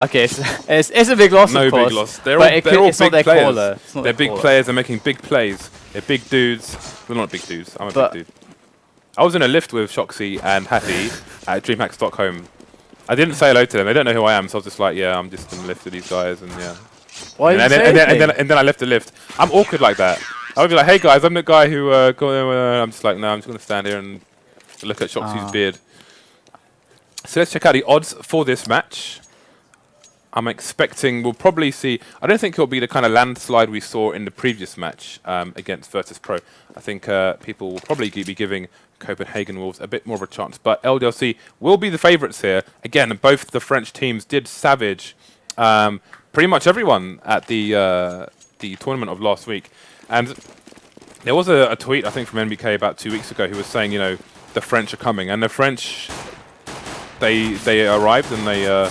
Okay, it's a big loss, No of course. big loss. They're but all it's not big their players. caller. It's not They're their big caller. players. They're making big plays. They're big dudes. Well, not big dudes. I'm a big dude. I was in a lift with Shoxy and Hattie at DreamHack Stockholm. I didn't say hello to them. They don't know who I am, so I was just like, yeah, I'm just in the lift with these guys, and yeah. Why and then I left the lift. I'm awkward like that. I would be like, hey guys, I'm the guy who I'm just like, no, I'm just going to stand here and look at Shoxy's beard. So let's check out the odds for this match. I'm expecting we'll probably see. I don't think it'll be the kind of landslide we saw in the previous match against Virtus Pro. I think people will probably be giving Copenhagen Wolves a bit more of a chance. But LDLC will be the favourites here. Again, both the French teams did savage pretty much everyone at the tournament of last week. And there was a tweet, I think, from NBK about 2 weeks ago who was saying, you know, the French are coming. And the French, they arrived and they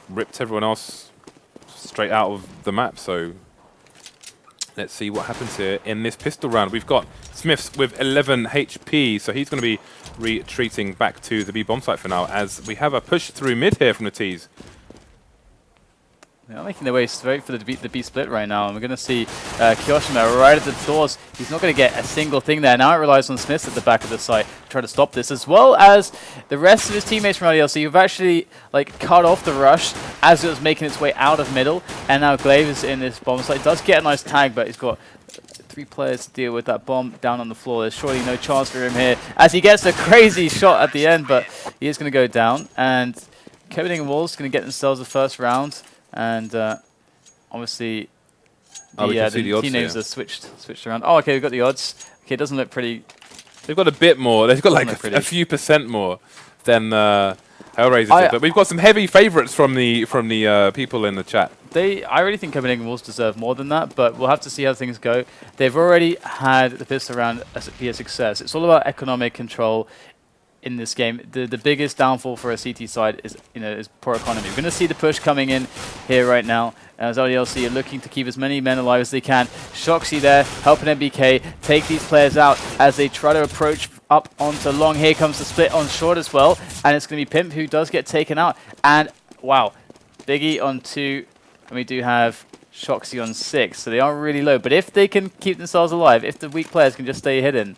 ripped everyone else straight out of the map. So let's see what happens here in this pistol round. We've got Smiths with 11 HP, so he's going to be retreating back to the B bomb site for now, as we have a push through mid here from the T's. They're making their way straight for the B split right now, and we're going to see Kiyoshima right at the doors. He's not going to get a single thing there. Now it relies on Smiths at the back of the site to try to stop this, as well as the rest of his teammates from LDLC who've actually cut off the rush as it was making its way out of middle. And now Glaive is in this bomb site. Does get a nice tag, but he's got 3 players to deal with that bomb down on the floor. There's surely no chance for him here as he gets a crazy shot at the end, but he is going to go down. And Copenhagen Wolves going to get themselves the first round. And obviously, the team names are switched around. Oh, okay, we've got the odds. Okay, it doesn't look pretty. They've got a bit more. They've got like a few percent more than Hellraiser did. But we've got some heavy favourites from the people in the chat. I really think Copenhagen Wolves deserve more than that, but we'll have to see how things go. They've already had the pistol round be a success. It's all about economic control in this game. The biggest downfall for a CT side is poor economy. We're going to see the push coming in here right now as LDLC are looking to keep as many men alive as they can. Shoxy there helping MBK take these players out as they try to approach up onto long. Here comes the split on short as well, and it's going to be Pimp who does get taken out. And wow, Biggie on 2, and we do have Shoxy on 6, so they are really low. But if they can keep themselves alive, if the weak players can just stay hidden,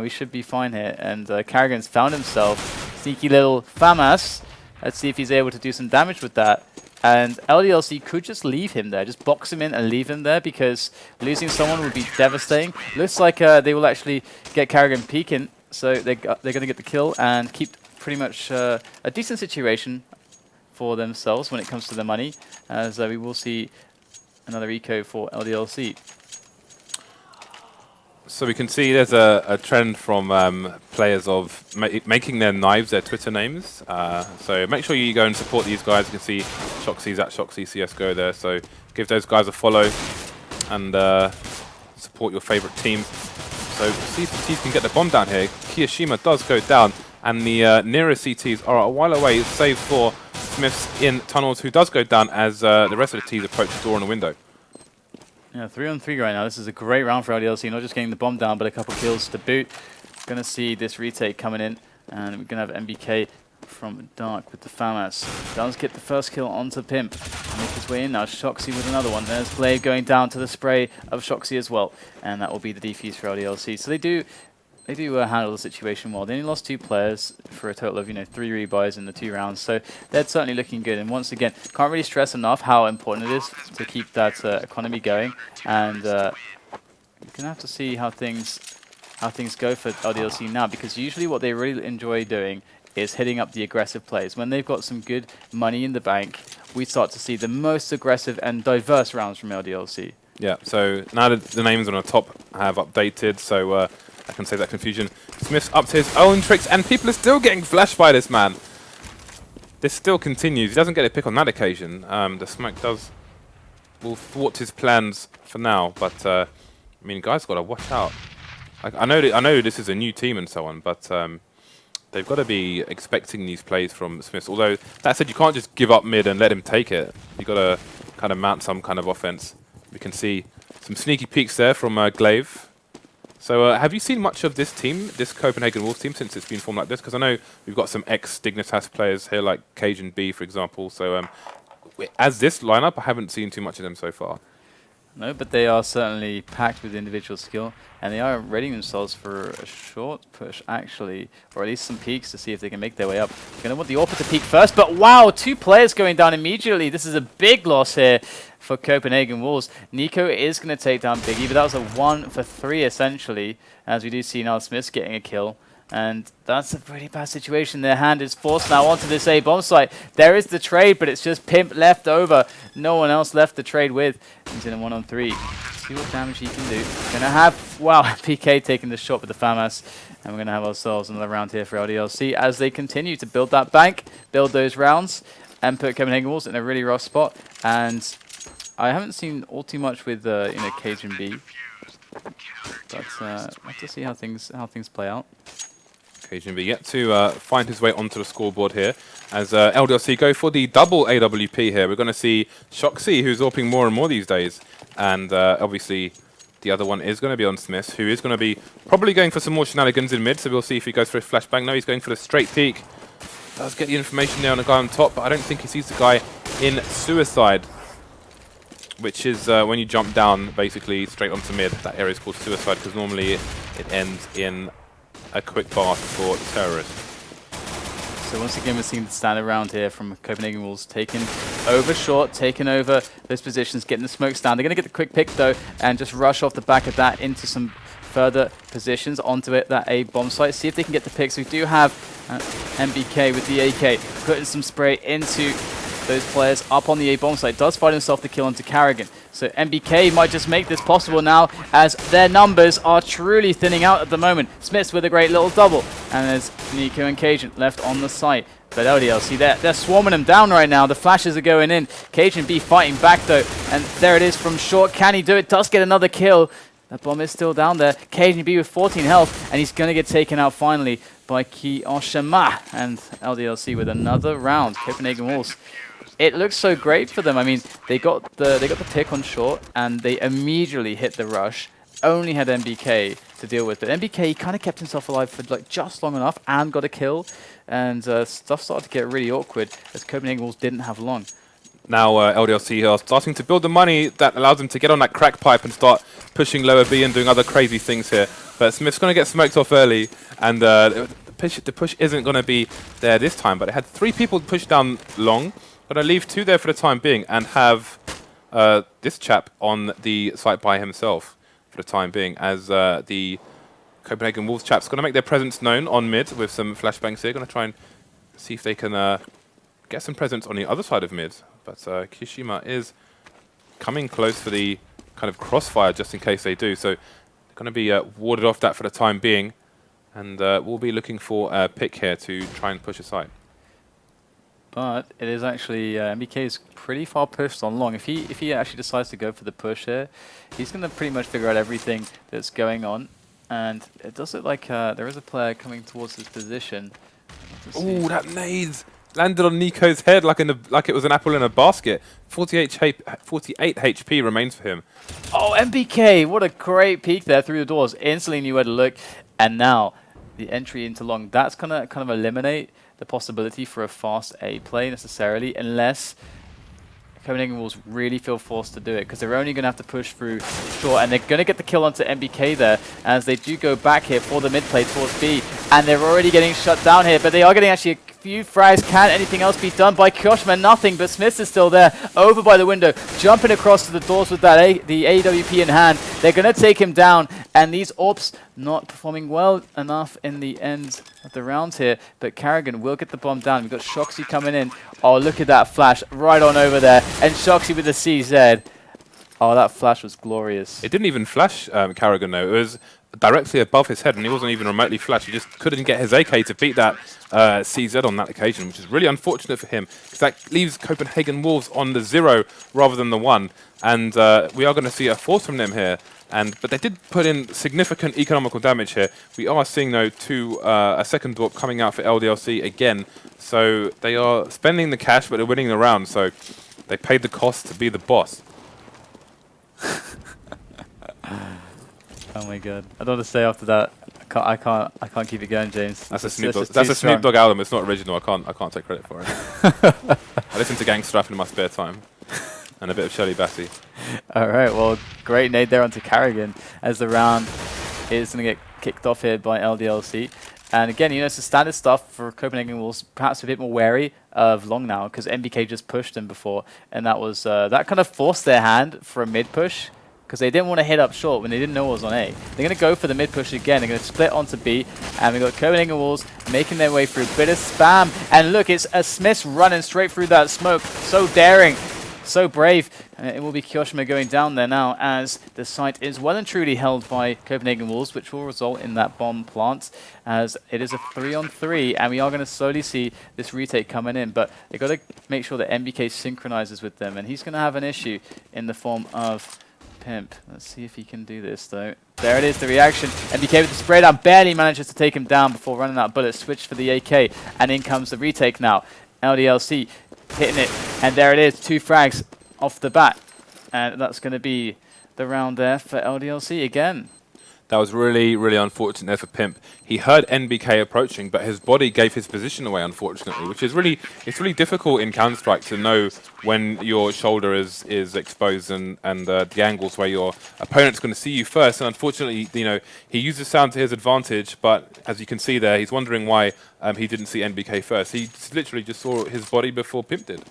we should be fine here. And Carrigan's found himself sneaky little FAMAS. Let's see if he's able to do some damage with that. And LDLC could just leave him there, just box him in and leave him there, because losing someone would be devastating. Looks like they will actually get Carrigan peeking, so they're going to get the kill and keep pretty much a decent situation for themselves when it comes to the money, as we will see another eco for LDLC. So we can see there's a trend from players of making their knives their Twitter names. So make sure you go and support these guys. You can see Shoxy's at Shoxy CSGO there. So give those guys a follow and support your favorite teams. So see if the T's can get the bomb down here. Kiyoshima does go down, and the nearest CTs are a while away, save for Smiths in tunnels, who does go down as the rest of the T's approach the door and the window. Yeah, 3-on-3 right now. This is a great round for LDLC, not just getting the bomb down, but a couple kills to boot. Going to see this retake coming in, and we're going to have MBK from Dark with the FAMAS. Does get the first kill onto Pimp. Make his way in now. Shoxy with another one. There's Blade going down to the spray of Shoxy as well, and that will be the defuse for LDLC. So they do handle the situation well. They only lost 2 players for a total of 3 rebuys in the 2 rounds, so they're certainly looking good. And once again, can't really stress enough how important it is to keep that economy going. And you're gonna have to see how things go for LDLC now, because usually what they really enjoy doing is hitting up the aggressive plays. When they've got some good money in the bank, we start to see the most aggressive and diverse rounds from LDLC. Yeah. So now that the names on the top have updated, so. I can save that confusion. Smith's up to his own tricks, and people are still getting flashed by this man. This still continues. He doesn't get a pick on that occasion. The smoke will thwart his plans for now, but I mean, guys, got to watch out. I know this is a new team and so on, but they've got to be expecting these plays from Smiths. Although that said, you can't just give up mid and let him take it. You got to kind of mount some kind of offense. We can see some sneaky peeks there from Glaive. So have you seen much of this team, this Copenhagen Wolves team, since it's been formed like this? Because I know we've got some ex-Dignitas players here, like Cajun B, for example. So as this lineup, I haven't seen too much of them so far. No, but they are certainly packed with individual skill, and they are readying themselves for a short push, actually, or at least some peaks to see if they can make their way up. Going to want the AWP to peak first, but wow, 2 players going down immediately. This is a big loss here for Copenhagen Wolves. Nico is going to take down Biggie, but that was a 1 for 3, essentially, as we do see now Smith's getting a kill. And that's a pretty bad situation. Their hand is forced now onto this A bomb site. There is the trade, but it's just Pimp left over. No one else left to trade with. He's in a 1-on-3. See what damage he can do. Gonna have, wow, PK taking the shot with the FAMAS. And we're gonna have ourselves another round here for LDLC as they continue to build that bank, build those rounds, and put Copenhagen Wolves in a really rough spot. And I haven't seen all too much with Cajun B. But we'll have to see how things play out. Cajun B yet to find his way onto the scoreboard here as LDLC go for the double AWP here. We're going to see Shoxy, who's AWPing more and more these days. And obviously, the other one is going to be on Smith, who is going to be probably going for some more shenanigans in mid. So we'll see if he goes for a flashbang. No, he's going for the straight peek. Does get the information there on the guy on top, but I don't think he sees the guy in suicide, which is when you jump down basically straight onto mid. That area is called suicide because normally it ends in a quick bath for the terrorist. So once again, we're seeing the standard round here from Copenhagen Wolves, taking over short, taking over those positions, getting the smokes down. They're going to get the quick pick though, and just rush off the back of that into some further positions onto it, that A bomb site. See if they can get the picks. We do have MBK with the AK, putting some spray into those players up on the A bomb site. Does find himself the kill onto Carrigan. So MBK might just make this possible now as their numbers are truly thinning out at the moment. Smiths with a great little double. And there's Nico and Cajun left on the site. But LDLC, they're swarming them down right now. The flashes are going in. Cajun B fighting back though. And there it is from short. Can he do it? Does get another kill. That bomb is still down there. Cajun B with 14 health. And he's going to get taken out finally by Kioshima. And LDLC with another round. Copenhagen Wolves. It looks so great for them. I mean, they got the pick on short, and they immediately hit the rush. Only had MBK to deal with, but MBK kind of kept himself alive for like just long enough and got a kill. And stuff started to get really awkward as Copenhagen Wolves didn't have long. Now LDLC are starting to build the money that allows them to get on that crack pipe and start pushing lower B and doing other crazy things here. But Smith's going to get smoked off early, and the push isn't going to be there this time. But it had 3 people push down long. But I leave 2 there for the time being and have this chap on the site by himself for the time being, as the Copenhagen Wolves chap's going to make their presence known on mid with some flashbangs here. Going to try and see if they can get some presence on the other side of mid. But Kishima is coming close for the kind of crossfire just in case they do. So they're going to be warded off that for the time being. And we'll be looking for a pick here to try and push aside. But it is actually MBK is pretty far pushed on long. If he actually decides to go for the push here, he's going to pretty much figure out everything that's going on. And it does look like there is a player coming towards his position. Ooh, that nade landed on Nico's head like it was an apple in a basket. 48 HP remains for him. Oh, MBK! What a great peek there through the doors. Instantly knew where to look. And now the entry into long. That's gonna kind of eliminate the possibility for a fast A play necessarily, unless Copenhagen Wolves really feel forced to do it, because they're only going to have to push through short, and they're going to get the kill onto MBK there, as they do go back here for the mid play towards B, and they're already getting shut down here, but they are getting actually a few frags. Can anything else be done by Kioshima? Nothing, but Smith is still there, over by the window, jumping across to the doors with that the AWP in hand. They're going to take him down, and these AWPs not performing well enough in the end of the round here, but Carrigan will get the bomb down. We've got Shoxy coming in. Oh, look at that flash right on over there, and Shoxy with the CZ. Oh, that flash was glorious. It didn't even flash Carrigan though. It was directly above his head, and he wasn't even remotely flashed. He just couldn't get his AK to beat that CZ on that occasion, which is really unfortunate for him, because that leaves Copenhagen Wolves on the 0 rather than the 1. And we are going to see a force from them here. But they did put in significant economical damage here. We are seeing, though, a second drop coming out for LDLC again. So they are spending the cash, but they're winning the round. So they paid the cost to be the boss. Oh my god! I don't want to say after that. I can't keep it going, James. That's a It's Snoop Dogg. just That's too a Snoop strong. Dogg album. It's not original. I can't take credit for it. I listen to Gangsta Rap in my spare time, and a bit of Shirley Bassey. All right. Well, great nade there onto Carrigan as the round is going to get kicked off here by LDLC. And again, you know, it's the standard stuff for Copenhagen Wolves, perhaps a bit more wary of long now because MBK just pushed them before, and that was that kind of forced their hand for a mid push because they didn't want to hit up short when they didn't know it was on A. They're going to go for the mid push again. They're going to split onto B, and we've got Copenhagen Wolves making their way through. Bit of spam, and look, it's a Smith running straight through that smoke. So daring. So brave. It will be Kyoshima going down there now as the site is well and truly held by Copenhagen Wolves, which will result in that bomb plant as it is a 3-on-3, and we are going to slowly see this retake coming in, but they've got to make sure that MBK synchronizes with them, and he's going to have an issue in the form of Pimp. Let's see if he can do this though. There it is, the reaction. MBK with the spray down, barely manages to take him down before running out of bullets. Switch for the AK, and in comes the retake now. LDLC hitting it, and there it is, 2 frags off the bat, and that's going to be the round there for LDLC again. That was really, really unfortunate there for Pimp. He heard NBK approaching, but his body gave his position away, unfortunately, which is really, it's really difficult in Counter-Strike to know when your shoulder is exposed and the angles where your opponent's going to see you first. And unfortunately, you know, he uses sound to his advantage, but as you can see there, he's wondering why he didn't see NBK first. He literally just saw his body before Pimp did.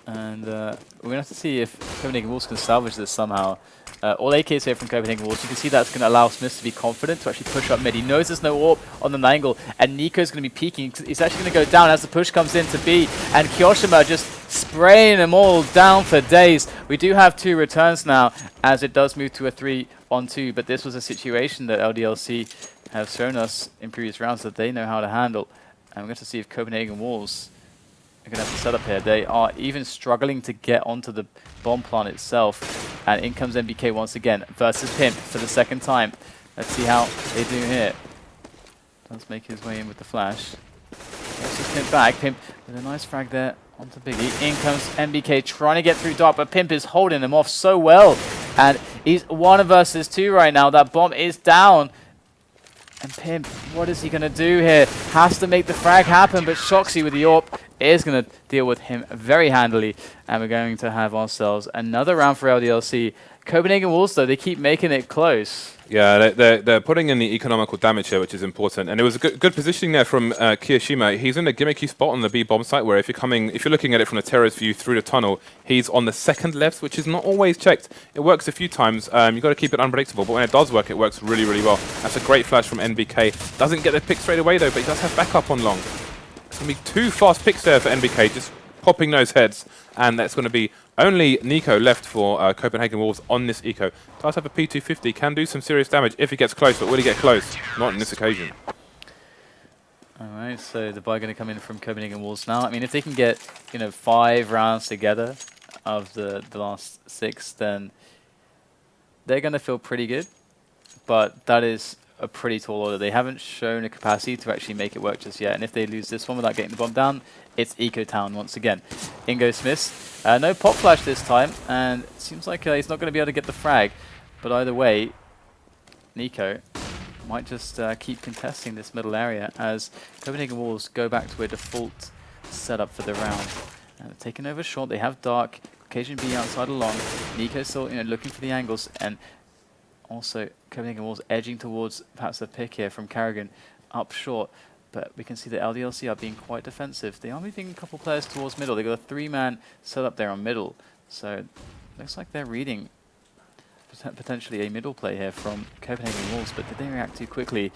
And we're going to have to see if Copenhagen Wolves can salvage this somehow. All AKs here from Copenhagen Wolves. You can see that's going to allow Smith to be confident to actually push up mid. He knows there's no AWP on the angle, and Nico's going to be peeking. He's actually going to go down as the push comes into B, and Kyoshima just spraying them all down for days. We do have 2 returns now, as it does move to a 3-on-2, but this was a situation that LDLC have shown us in previous rounds that they know how to handle. And we're going to see if Copenhagen Wolves are going to have to set up here. They are even struggling to get onto the bomb plant itself. And in comes MBK once again versus Pimp for the 2nd time. Let's see how they do here. Does make his way in with the flash. Versus Pimp back. Pimp with a nice frag there onto Biggie. In comes MBK trying to get through dark, but Pimp is holding him off so well. And he's 1 versus 2 right now. That bomb is down. And Pimp, what is he going to do here? Has to make the frag happen, but Shoxy with the AWP is going to deal with him very handily. And we're going to have ourselves another round for LDLC. Copenhagen Wolves, though, they keep making it close. Yeah, they're putting in the economical damage here, which is important. And it was a good positioning there from Kyoshima. He's in a gimmicky spot on the B bomb site, where if you're looking at it from a terrorist view through the tunnel, he's on the 2nd left, which is not always checked. It works a few times. You've got to keep it unpredictable, but when it does work, it works really, really well. That's a great flash from NBK. Doesn't get the pick straight away though, but he does have backup on long. It's going to be 2 fast picks there for NBK, just popping those heads, and that's going to be only Nico left for Copenhagen Wolves on this eco. Does have a P250, can do some serious damage if he gets close, but will he get close? Not in this occasion. Alright, so the buy going to come in from Copenhagen Wolves now. I mean, if they can get, you know, 5 rounds together of the last 6, then they're going to feel pretty good. But that is a pretty tall order. They haven't shown a capacity to actually make it work just yet. And if they lose this one without getting the bomb down, it's Eco Town once again. In goes Smith. No pop flash this time, and it seems like he's not going to be able to get the frag. But either way, Nico might just keep contesting this middle area as Copenhagen Wolves go back to a default setup for the round. Taking over short, they have dark, Caucasian B outside along. Nico still, you know, looking for the angles, and also Copenhagen Wolves edging towards perhaps a pick here from Carrigan up short. But we can see that LDLC are being quite defensive. They are moving a couple players towards middle. They've got a 3-man set up there on middle. So looks like they're reading potentially a middle play here from Copenhagen Wolves. But did they react too quickly,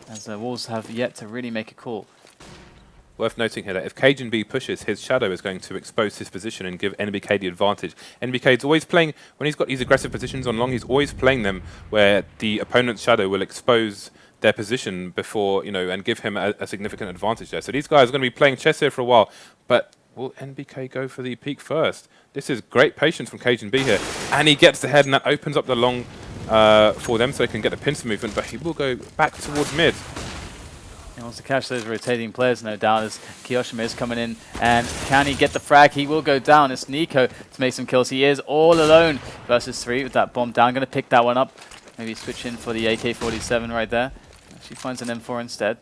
as the Wolves have yet to really make a call? Worth noting here that if Cajun B pushes, his shadow is going to expose his position and give NBK the advantage. NBK is always playing, when he's got these aggressive positions on long, he's always playing them where the opponent's shadow will expose their position before, you know, and give him a significant advantage there. So these guys are going to be playing chess here for a while, but will NBK go for the peak first? This is great patience from Cajun B here, and he gets the head, and that opens up the long for them so they can get a pincer movement, but he will go back towards mid. He wants to catch those rotating players, no doubt, as Kiyoshima is coming in. And can he get the frag? He will go down. It's Nico to make some kills. He is all alone versus 3 with that bomb down. Going to pick that one up. Maybe switch in for the AK-47 right there. Actually finds an M4 instead.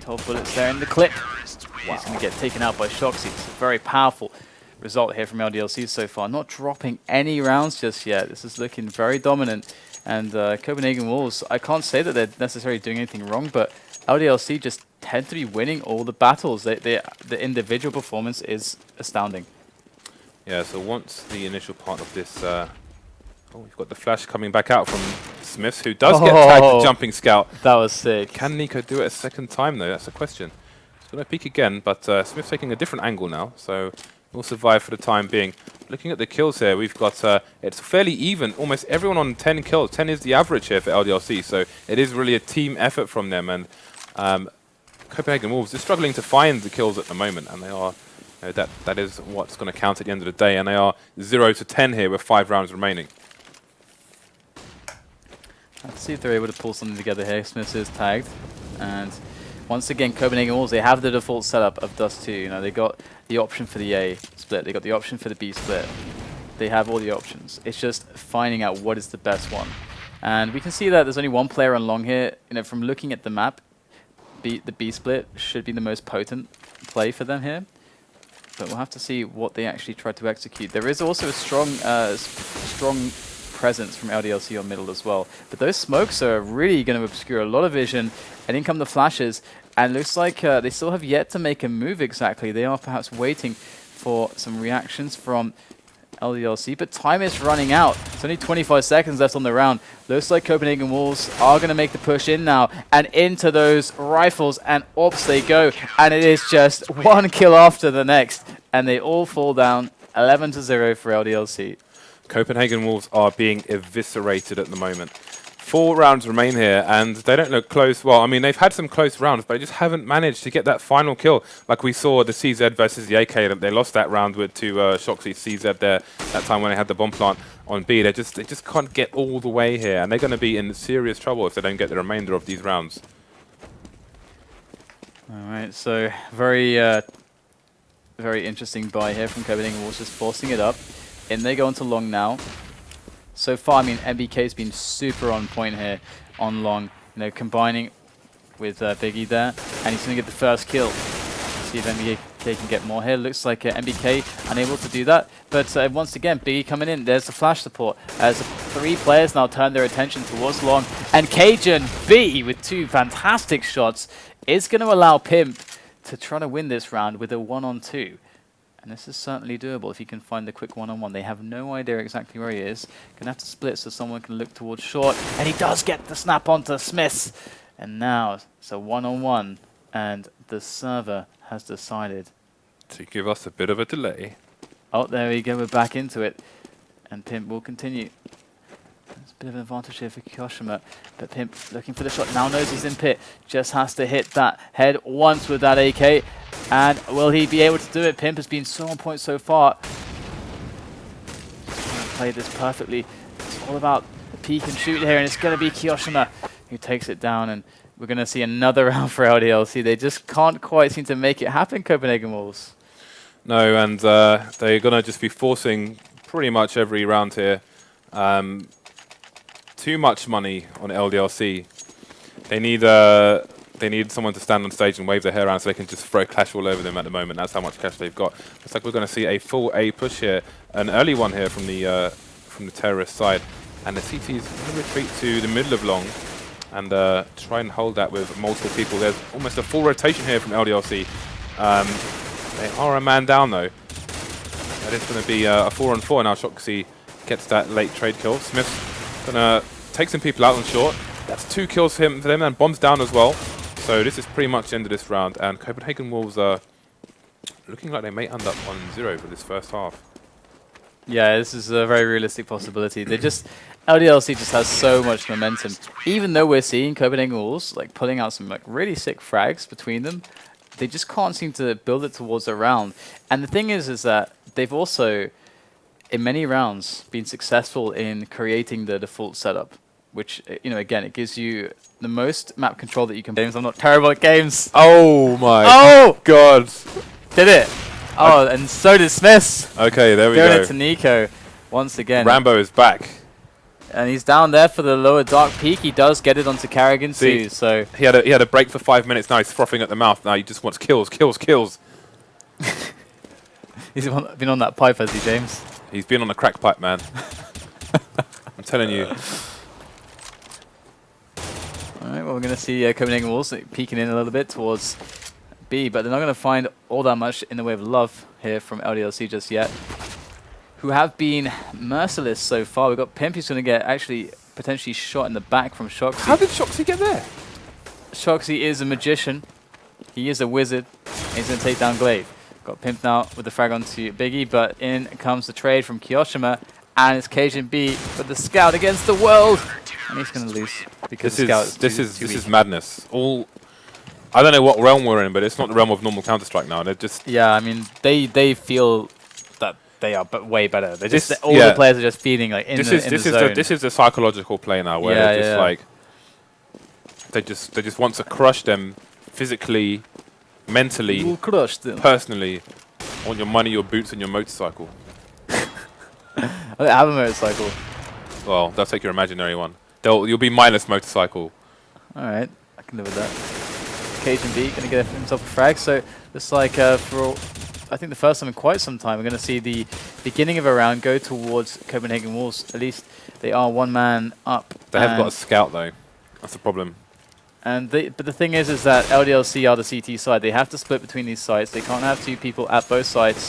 12 bullets there in the clip. Wow. He's going to get taken out by Shoxy. It's a very powerful result here from LDLC so far. Not dropping any rounds just yet. This is looking very dominant. And Copenhagen Wolves, I can't say that they're necessarily doing anything wrong, but LDLC just tend to be winning all the battles. The individual performance is astounding. Yeah, so once the initial part of this... oh, we've got the flash coming back out from Smiths, who does get tagged to Jumping Scout. That was sick. Can Nico do it a second time, though? That's the question. He's going to peek again, but Smith's taking a different angle now, so we'll survive for the time being. Looking at the kills here, we've got... it's fairly even. Almost everyone on 10 kills. 10 is the average here for LDLC, so it is really a team effort from them. And Copenhagen Wolves are struggling to find the kills at the moment, and they are... that is what's going to count at the end of the day, and they are 0 to 10 here with 5 rounds remaining. Let's see if they're able to pull something together here. Smith is tagged, and once again, Copenhagen Wolves, they have the default setup of Dust 2. You know, they got the option for the A split, they got the option for the B split. They have all the options. It's just finding out what is the best one. And we can see that there's only one player on long here. You know, from looking at the map, the B split should be the most potent play for them here. But we'll have to see what they actually try to execute. There is also a strong presence from LDLC on middle as well. But those smokes are really going to obscure a lot of vision. And in come the flashes. And looks like they still have yet to make a move exactly. They are perhaps waiting for some reactions from LDLC. But time is running out. It's only 25 seconds left on the round. Looks like Copenhagen Wolves are going to make the push in now. And into those rifles and ops they go. And it is just one kill after the next. And they all fall down 11-0 for LDLC. Copenhagen Wolves are being eviscerated at the moment. 4 rounds remain here, and they don't look close. Well, I mean, they've had some close rounds, but they just haven't managed to get that final kill. Like we saw the CZ versus the AK, they lost that round to Shoxy CZ there, that time when they had the bomb plant on B. They just can't get all the way here, and they're going to be in serious trouble if they don't get the remainder of these rounds. All right, so very interesting buy here from Copenhagen Wolves, just forcing it up. In they go into long now. So far, I mean, MBK's been super on point here on long. You know, combining with Biggie there, and he's going to get the first kill. See if MBK can get more here. Looks like MBK unable to do that. But once again, Biggie coming in. There's the flash support. As 3 players now turn their attention towards long. And Cajun B with 2 fantastic shots is going to allow Pimp to try to win this round with a 1-on-2. And this is certainly doable if he can find the quick 1-on-1. They have no idea exactly where he is. Gonna have to split so someone can look towards short. And he does get the snap onto Smiths. And now it's a 1-on-1. And the server has decided to give us a bit of a delay. Oh, there we go. We're back into it. And Pimp will continue. There's a bit of an advantage here for Kiyoshima, but Pimp looking for the shot. Now knows he's in pit. Just has to hit that head once with that AK. And will he be able to do it? Pimp has been so on point so far. He's going to play this perfectly. It's all about the peek and shoot here, and it's going to be Kiyoshima who takes it down. And we're going to see another round for LDLC. They just can't quite seem to make it happen, Copenhagen Wolves. No, and they're going to just be forcing pretty much every round here. Too much money on LDLC. They need someone to stand on stage and wave their hair around so they can just throw cash all over them at the moment. That's how much cash they've got. Looks like we're going to see a full A push here, an early one here from the terrorist side, and the CT is going to retreat to the middle of long and try and hold that with multiple people. There's almost a full rotation here from LDLC. They are a man down though. That is going to be a 4-on-4 now. Shoxy gets that late trade kill. Smith's gonna take some people out on short. That's 2 kills for them, and bombs down as well. So this is pretty much the end of this round, and Copenhagen Wolves are looking like they may end up on 0 for this first half. Yeah, this is a very realistic possibility. LDLC just has so much momentum. Even though we're seeing Copenhagen Wolves like pulling out some like really sick frags between them, they just can't seem to build it towards a round. And the thing is that they've also, in many rounds, been successful in creating the default setup. which, again, it gives you the most map control that you can. Games. I'm not terrible at games. Oh my God. Did it? Oh, and so did Smith. Okay, there we Doing go. it to Nico once again. Rambo is back. And he's down there for the lower dark peak. He does get it onto Carrigan too. So he had a break for 5 minutes. Now he's frothing at the mouth. Now he just wants kills. He's been on that pipe, has he, James? He's been on the crack pipe, man. I'm telling you. All right, well, we're going to see Copenhagen Wolves peeking in a little bit towards B, but they're not going to find all that much in the way of love here from LDLC just yet, who have been merciless so far. We've got Pimp who's going to get actually potentially shot in the back from Shoxy. How did Shoxy get there? Shoxy is a magician. He is a wizard. He's going to take down Glaive. Got Pimp now with the frag onto Biggie, but in comes the trade from Kiyoshima, and it's Cajun B with the scout against the world, and he's going to lose because this is madness. I don't know what realm we're in, but it's not the realm of normal Counter-Strike now. They're just I mean they feel that they are way better. They're just all the players are just feeding like in the zone. This is the psychological play now, where they're just like they just want to crush them physically, mentally, We'll crush them. personally, on your money, your boots, and your motorcycle. I don't have a motorcycle. Well, they'll take your imaginary one. You'll be minus motorcycle. All right, I can live with that. Cajun B going to get himself a frag. So looks like for I think the first time in quite some time, we're going to see the beginning of a round go towards Copenhagen Wolves. At least they are one man up. They haven't got a scout though. That's the problem. And but the thing is that LDLC are the CT side. They have to split between these sides. They can't have two people at both sides.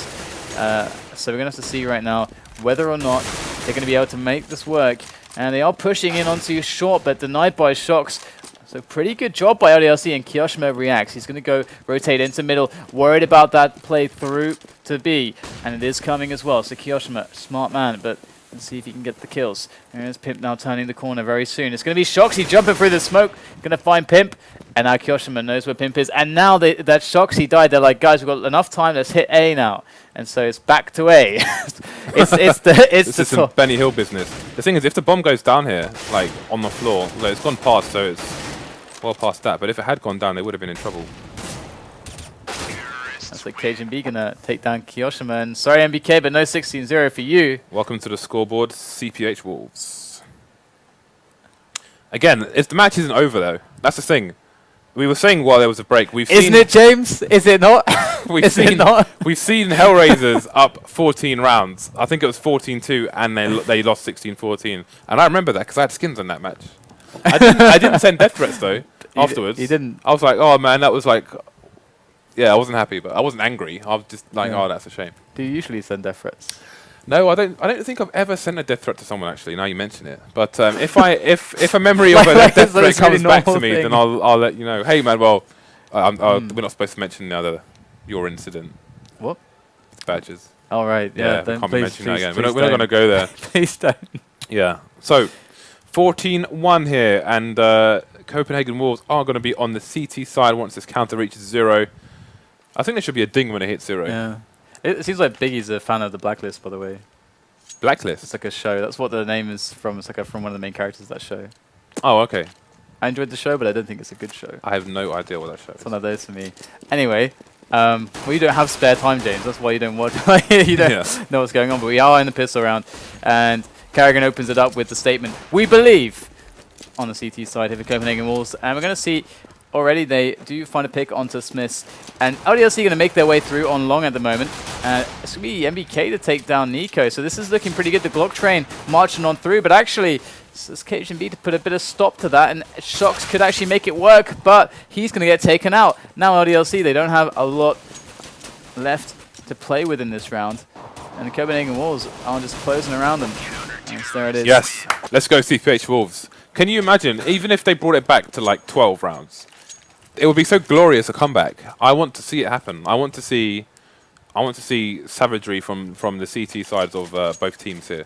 So we're going to have to see right now whether or not they're going to be able to make this work. And they are pushing in onto short, but denied by Shox. So pretty good job by LDLC, and Kiyoshima reacts. He's going to go rotate into middle, worried about that play through to B. And it is coming as well. So Kiyoshima, smart man, but let's see if he can get the kills. There's Pimp now turning the corner very soon. It's going to be Shoxy jumping through the smoke. Going to find Pimp. And now Kiyoshima knows where Pimp is. And now that Shoxy died, they're like, guys, we've got enough time. Let's hit A now. And so it's back to A. This is some Benny Hill business. The thing is, if the bomb goes down here, like on the floor, like, it's gone past, so it's well past that. But if it had gone down, they would have been in trouble. That's like Cajun B gonna take down Kiyoshima. And sorry, MBK, but no 16-0 for you. Welcome to the scoreboard, CPH Wolves. Again, if the match isn't over though, that's the thing. We were saying while there was a break, Isn't it, James? Is it not? We've seen Hellraisers up 14 rounds. I think it was 14-2, and they lost 16-14. And I remember that because I had skins on that match. I didn't send death threats though. Afterwards, you didn't. I was like, oh man, that was like, yeah, I wasn't happy, but I wasn't angry. I was just like, oh, that's a shame. Do you usually send death threats? No, I don't think I've ever sent a death threat to someone actually. Now you mention it, but if a memory of a death threat comes back to me, then I'll let you know. Hey man, well, we're not supposed to mention your incident. What? Badges. All right. Yeah. Can't be mentioning that again. We're not going to go there. Please don't. Yeah. So 14-1 here, and Copenhagen Wolves are going to be on the CT side once this counter reaches 0. I think there should be a ding when it hits 0. Yeah. It seems like Biggie's a fan of the Blacklist, by the way. Blacklist? It's like a show. That's what the name is from. It's like from one of the main characters of that show. Oh, okay. I enjoyed the show, but I don't think it's a good show. I have no idea what that show is. It's one of those for me. Anyway, well, you don't have spare time, James. That's why you don't watch. You don't know what's going on. But we are in the pistol round, and Carrigan opens it up with the statement, "We believe," on the CT side here for Copenhagen Wolves. And we're going to see already they do find a pick onto Smiths. And LDLC going to make their way through on long at the moment. It's going to be MBK to take down Nico. So this is looking pretty good. The Glock train marching on through. But actually, it's Cajun B to put a bit of stop to that. And Shox could actually make it work. But he's going to get taken out. Now LDLC, they don't have a lot left to play with in this round. And the Copenhagen Wolves are just closing around them. And there it is. Yes. Let's go CPH Wolves. Can you imagine, even if they brought it back to like 12 rounds, it would be so glorious a comeback. I want to see it happen. I want to see savagery from the CT sides of both teams here.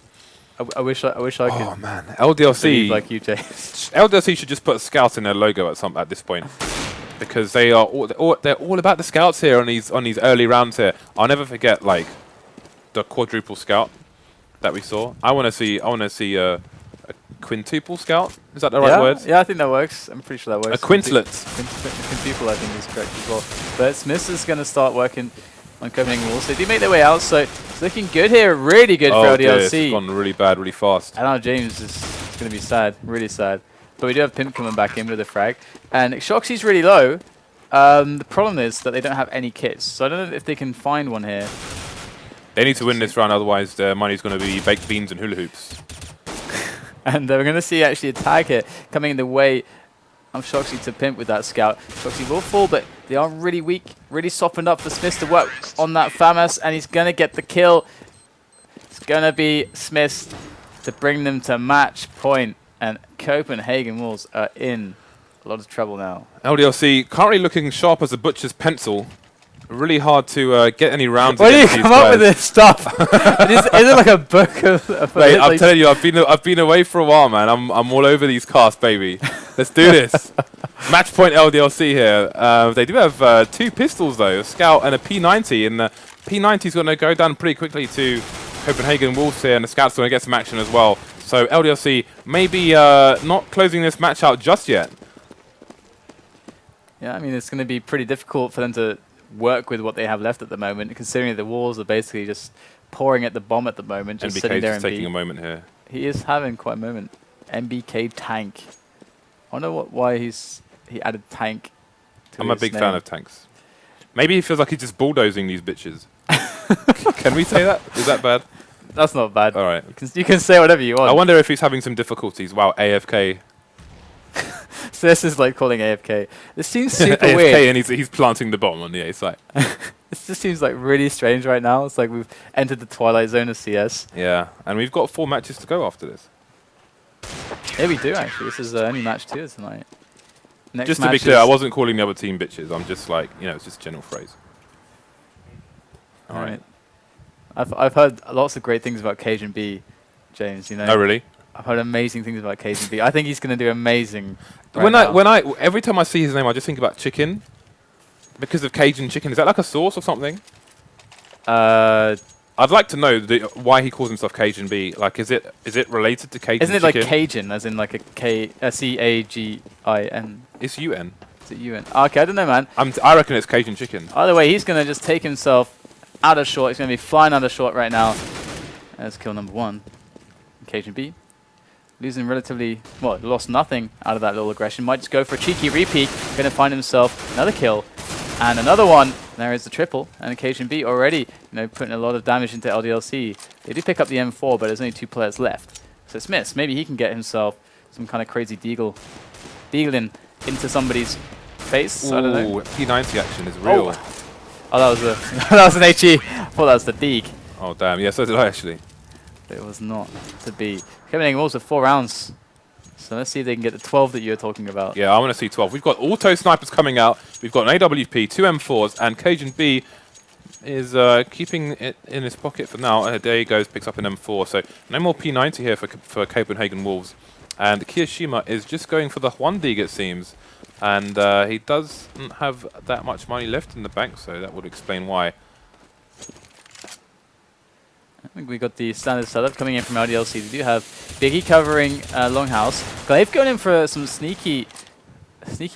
I wish I could. Oh man, LDLC like you, James. LDLC should just put a scout in their logo at this point, because they're all about the scouts here on these early rounds here. I'll never forget like the quadruple scout that we saw. I want to see quintuple scout. Is that the right word? Yeah, I think that works. I'm pretty sure that works. A quintlet. Quintuple, I think, is correct as well. But Smith is going to start working on Copenhagen walls. They do make their way out, so it's looking good here. Really good for LDLC. It's gone really bad, really fast. And now James is going to be sad, really sad. But we do have Pimp coming back in with a frag. And Shoxy's really low. The problem is that they don't have any kits. So I don't know if they can find one here. They need to win this round, otherwise their money's going to be baked beans and hula hoops. And we're going to see actually a tag here coming in the way of Shoxy to Pimp with that scout. Shoxy will fall, but they are really weak, really softened up for Smith to work on that FAMAS, and he's going to get the kill. It's going to be Smith to bring them to match point, and Copenhagen Wolves are in a lot of trouble now. LDLC currently looking sharp as a butcher's pencil. Really hard to get any rounds. Where do you come up with this stuff? Is it like a book of Mate, I'm telling you, I've been away for a while, man. I'm all over these casts, baby. Let's do this. Match point LDLC here. They do have 2 pistols though, a Scout and a P90, and the P90 is going to go down pretty quickly to Copenhagen Wolves here, and the Scout's going to get some action as well. So LDLC maybe not closing this match out just yet. Yeah, I mean it's going to be pretty difficult for them to work with what they have left at the moment, considering that the walls are basically just pouring at the bomb at the moment, just sitting there. MBK's taking a moment here. He is having quite a moment. MBK tank. I don't know why he added tank to I'm a his big name. fan of tanks. Maybe he feels like he's just bulldozing these bitches. Can we say that? Is that bad? That's not bad. All right. You can say whatever you want. I wonder if he's having some difficulties. Wow, AFK. So this is like calling AFK. This seems super AFK weird. and he's planting the bomb on the A site. This just seems like really strange right now. It's like we've entered the twilight zone of CS. Yeah, and we've got 4 matches to go after this. Yeah, we do actually. This is only match 2 tonight. Next Just to be clear, I wasn't calling the other team bitches. I'm just like, you know, it's just a general phrase. All right. I've heard lots of great things about Cajun B, James. You know. Oh really? I've heard amazing things about Cajun B. I think he's going to do amazing. Every time I see his name, I just think about chicken. Because of Cajun chicken. Is that like a sauce or something? I'd like to know why he calls himself Cajun B. Like, is it related to Cajun? Isn't it chicken? like Cajun, as in like a C-A-G-I-N? It's UN. Is it UN? Okay, I don't know, man. I reckon it's Cajun chicken. Either way, he's going to just take himself out of short. He's going to be flying out of short right now. That's kill number 1. Cajun B. Losing relatively, well, lost nothing out of that little aggression. Might just go for a cheeky repeat. Going to find himself another kill. And another one. There is the triple. And Occasion B already, you know, putting a lot of damage into LDLC. They do pick up the M4, but there's only 2 players left. So Smith, maybe he can get himself some kind of crazy deagling into somebody's face. Ooh, I don't know. P90 action is real. Oh, that was a that was an HE. I thought that was the Deeg. Oh damn, yeah, so did I actually. It was not to be. Copenhagen Wolves with 4 rounds. So let's see if they can get the 12 that you're talking about. Yeah, I want to see 12. We've got auto snipers coming out. We've got an AWP, 2 M4s, and Cajun B is keeping it in his pocket for now. There he goes, picks up an M4. So no more P90 here for Copenhagen Wolves. And Kiyoshima is just going for the Hwandig, it seems. And he doesn't have that much money left in the bank, so that would explain why. I think we got the standard setup coming in from LDLC. They do have Biggie covering Longhouse. They've gone in for some sneaky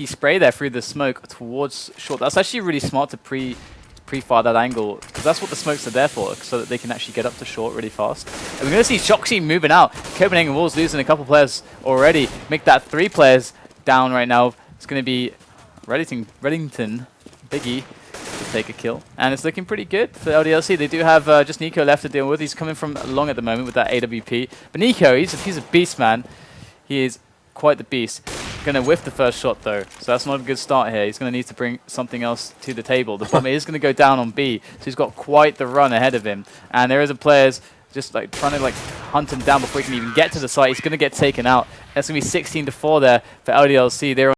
spray there through the smoke towards short. That's actually really smart to pre-fire that angle, because that's what the smokes are there for, so that they can actually get up to short really fast. And we're going to see Shoxy moving out. Copenhagen Wolves losing a couple players already. Make that 3 players down right now. It's going to be Reddington, Biggie, to take a kill. And it's looking pretty good for LDLC. They do have just Nico left to deal with. He's coming from long at the moment with that AWP. But Nico, he's a beast, man. He is quite the beast. Going to whiff the first shot, though. So that's not a good start here. He's going to need to bring something else to the table. The bomb is going to go down on B. So he's got quite the run ahead of him. And there is a player's just like trying to like hunt him down before he can even get to the site. He's going to get taken out. That's going to be 16-4 there for LDLC. They're